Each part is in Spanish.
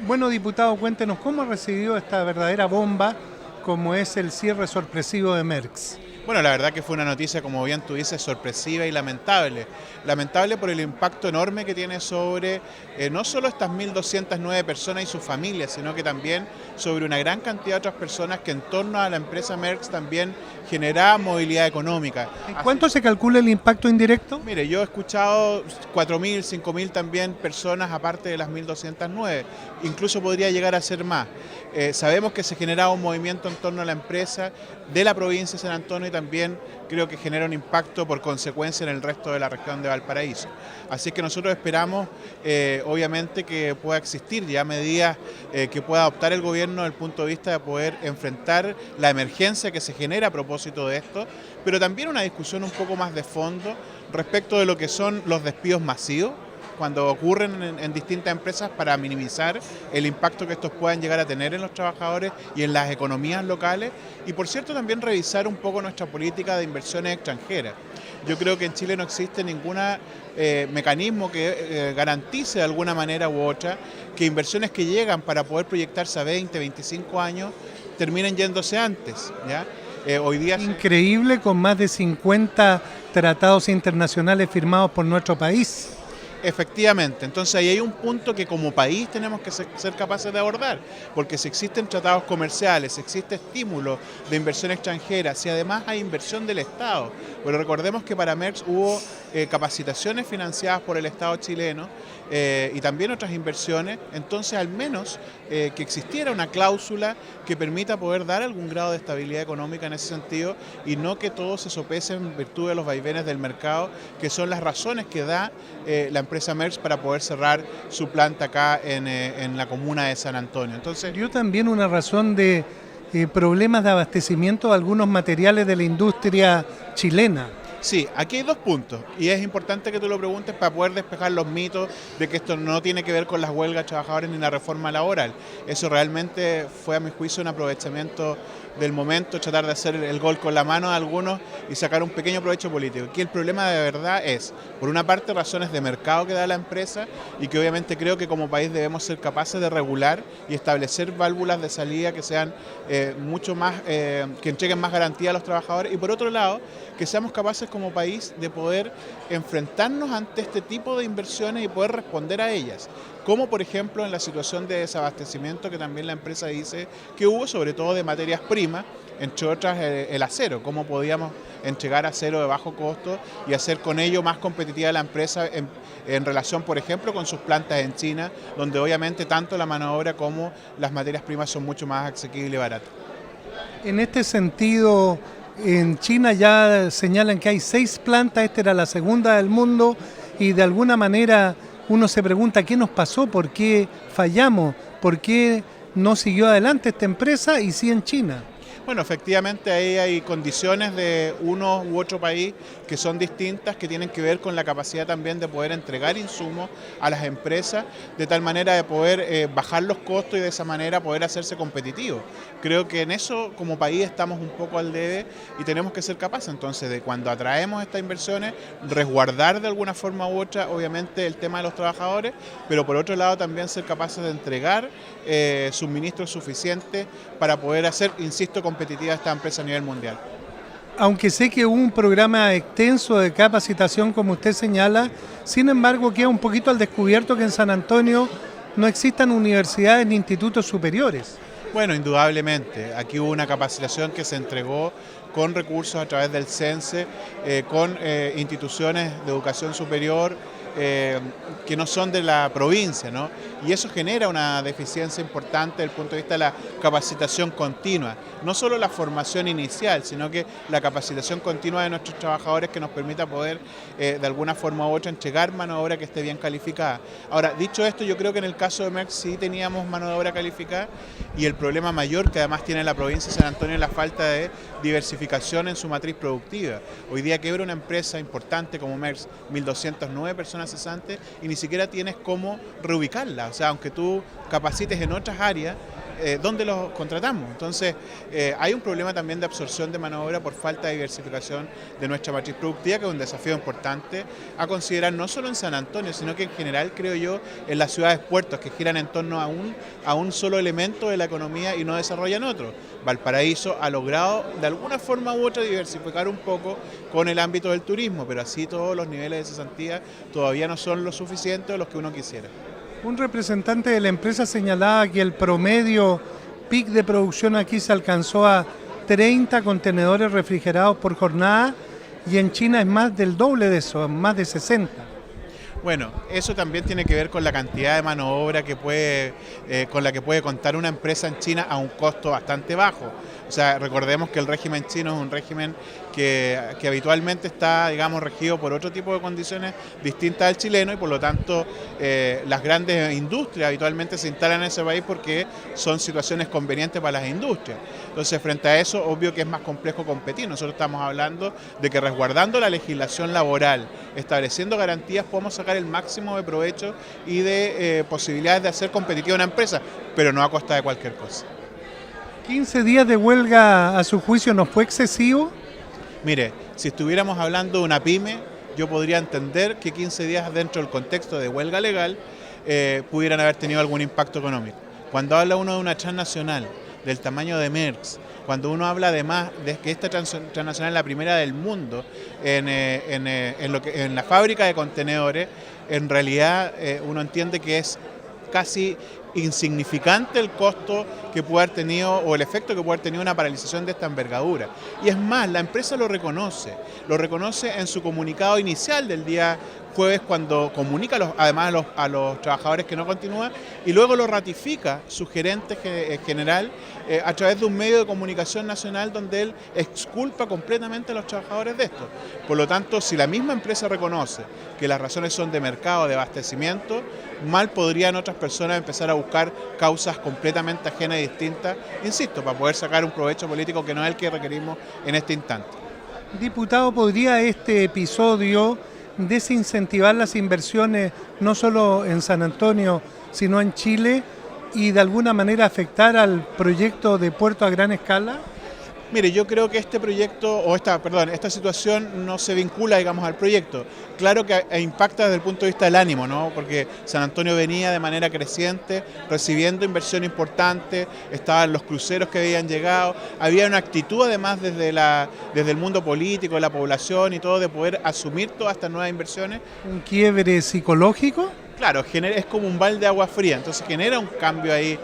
Bueno, diputado, cuéntenos cómo ha recibido esta verdadera bomba como es el cierre sorpresivo de Merckx. Bueno, la verdad que fue una noticia, como bien tú dices, sorpresiva y lamentable. Lamentable por el impacto enorme que tiene sobre no solo estas 1.209 personas y sus familias, sino que también sobre una gran cantidad de otras personas que en torno a la empresa Merckx también genera movilidad económica. ¿En cuánto se calcula el impacto indirecto? Mire, yo he escuchado 4.000, 5.000 también personas aparte de las 1.209, incluso podría llegar a ser más. Sabemos que se genera un movimiento en torno a la empresa de la provincia de San Antonio y también creo que genera un impacto por consecuencia en el resto de la región de Valparaíso. Así que nosotros esperamos, obviamente, que pueda existir ya medidas que pueda adoptar el gobierno desde el punto de vista de poder enfrentar la emergencia que se genera a propósito de esto, pero también una discusión un poco más de fondo respecto de lo que son los despidos masivos cuando ocurren en distintas empresas para minimizar el impacto que estos puedan llegar a tener en los trabajadores y en las economías locales y por cierto también revisar un poco nuestra política de inversiones extranjeras. Yo creo que en Chile no existe ningún mecanismo que garantice de alguna manera u otra que inversiones que llegan para poder proyectarse a 20, 25 años terminen yéndose antes, ¿ya? Hoy día Increíble, con más de 50 tratados internacionales firmados por nuestro país. Efectivamente, entonces ahí hay un punto que como país tenemos que ser capaces de abordar, porque si existen tratados comerciales, si existe estímulo de inversión extranjera, si además hay inversión del Estado, pero recordemos que para Merckx hubo capacitaciones financiadas por el Estado chileno y también otras inversiones, entonces al menos que existiera una cláusula que permita poder dar algún grado de estabilidad económica en ese sentido y no que todo se sopese en virtud de los vaivenes del mercado, que son las razones que da la empresa Merckx para poder cerrar su planta acá en la comuna de San Antonio. Entonces, Dio también una razón de problemas de abastecimiento de algunos materiales de la industria chilena. sí, aquí hay dos puntos y es importante que tú lo preguntes para poder despejar los mitos de que esto no tiene que ver con las huelgas de trabajadores ni la reforma laboral. Eso realmente fue a mi juicio un aprovechamiento del momento, tratar de hacer el gol con la mano de algunos y sacar un pequeño provecho político. Aquí el problema de verdad es, por una parte, razones de mercado que da la empresa y que obviamente creo que como país debemos ser capaces de regular y establecer válvulas de salida que sean mucho más, que entreguen más garantía a los trabajadores y por otro lado, que seamos capaces como país de poder enfrentarnos ante este tipo de inversiones y poder responder a ellas. Como por ejemplo en la situación de desabastecimiento que también la empresa dice que hubo, sobre todo de materias primas, entre otras el acero, cómo podíamos entregar acero de bajo costo y hacer con ello más competitiva la empresa en relación, por ejemplo, con sus plantas en China, donde obviamente tanto la mano de obra como las materias primas son mucho más asequibles y baratas. En este sentido, en China ya señalan que hay 6 plantas, esta era la segunda del mundo, y de alguna manera uno se pregunta qué nos pasó, por qué fallamos, por qué no siguió adelante esta empresa y sí en China. Bueno, efectivamente ahí hay condiciones de uno u otro país que son distintas, que tienen que ver con la capacidad también de poder entregar insumos a las empresas, de tal manera de poder bajar los costos y de esa manera poder hacerse competitivos. Creo que en eso como país estamos un poco al debe y tenemos que ser capaces entonces de cuando atraemos estas inversiones, resguardar de alguna forma u otra obviamente el tema de los trabajadores, pero por otro lado también ser capaces de entregar suministros suficientes para poder hacer, insisto, competitiva esta empresa a nivel mundial. Aunque sé que hubo un programa extenso de capacitación, como usted señala, sin embargo queda un poquito al descubierto que en San Antonio no existan universidades ni institutos superiores. Bueno, indudablemente. Aquí hubo una capacitación que se entregó con recursos a través del CENSE, con instituciones de educación superior que no son de la provincia, ¿no? Y eso genera una deficiencia importante desde el punto de vista de la capacitación continua. No solo la formación inicial, sino que la capacitación continua de nuestros trabajadores que nos permita poder, de alguna forma u otra, entregar mano de obra que esté bien calificada. Ahora, dicho esto, yo creo que en el caso de Merckx sí teníamos mano de obra calificada y el problema mayor que además tiene la provincia de San Antonio es la falta de diversificación en su matriz productiva. Hoy día quebra una empresa importante como Merckx, 1.209 personas cesantes y ni siquiera tienes cómo reubicarla. O sea, aunque tú capacites en otras áreas, ¿dónde los contratamos? Entonces, hay un problema también de absorción de mano de obra por falta de diversificación de nuestra matriz productiva, que es un desafío importante a considerar no solo en San Antonio, sino que en general, creo yo, en las ciudades puertos que giran en torno a un solo elemento de la economía y no desarrollan otro. Valparaíso ha logrado de alguna forma u otra diversificar un poco con el ámbito del turismo, pero así todos los niveles de cesantía todavía no son lo suficiente o los que uno quisiera. Un representante de la empresa señalaba que el promedio peak de producción aquí se alcanzó a 30 contenedores refrigerados por jornada y en China es más del doble de eso, más de 60. Bueno, eso también tiene que ver con la cantidad de mano de obra con la que puede contar una empresa en China a un costo bastante bajo. O sea, recordemos que el régimen chino es un régimen que habitualmente está, digamos, regido por otro tipo de condiciones distintas al chileno y por lo tanto las grandes industrias habitualmente se instalan en ese país porque son situaciones convenientes para las industrias. Entonces, frente a eso, obvio que es más complejo competir. Nosotros estamos hablando de que resguardando la legislación laboral, estableciendo garantías, podemos sacar el máximo de provecho y de posibilidades de hacer competitiva una empresa, pero no a costa de cualquier cosa. 15 días de huelga, a su juicio, ¿no fue excesivo? Mire, si estuviéramos hablando de una pyme, yo podría entender que 15 días dentro del contexto de huelga legal pudieran haber tenido algún impacto económico. Cuando habla uno de una transnacional del tamaño de Merckx, cuando uno habla además de que esta transnacional es la primera del mundo en la fábrica de contenedores, en realidad uno entiende que es casi insignificante el costo que puede haber tenido o el efecto que puede haber tenido una paralización de esta envergadura. Y es más, la empresa lo reconoce en su comunicado inicial del día jueves cuando comunica además a los trabajadores que no continúan y luego lo ratifica su gerente general a través de un medio de comunicación nacional donde él exculpa completamente a los trabajadores de esto. Por lo tanto, si la misma empresa reconoce que las razones son de mercado, de abastecimiento, mal podrían otras personas empezar a buscar causas completamente ajenas y distintas, insisto, para poder sacar un provecho político que no es el que requerimos en este instante. Diputado, ¿podría este episodio desincentivar las inversiones no solo en San Antonio, sino en Chile y de alguna manera afectar al proyecto de puerto a gran escala? Mire, yo creo que este proyecto, esta situación no se vincula, digamos, al proyecto. Claro que impacta desde el punto de vista del ánimo, ¿no? Porque San Antonio venía de manera creciente, recibiendo inversión importante, estaban los cruceros que habían llegado, había una actitud además desde el mundo político, la población y todo, de poder asumir todas estas nuevas inversiones. ¿Un quiebre psicológico? Claro, es como un balde de agua fría, entonces genera un cambio ahí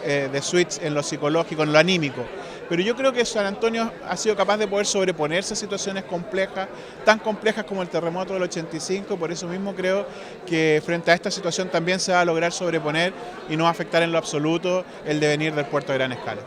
de switch en lo psicológico, en lo anímico. Pero yo creo que San Antonio ha sido capaz de poder sobreponerse a situaciones complejas, tan complejas como el terremoto del 85, por eso mismo creo que frente a esta situación también se va a lograr sobreponer y no afectar en lo absoluto el devenir del puerto de gran escala.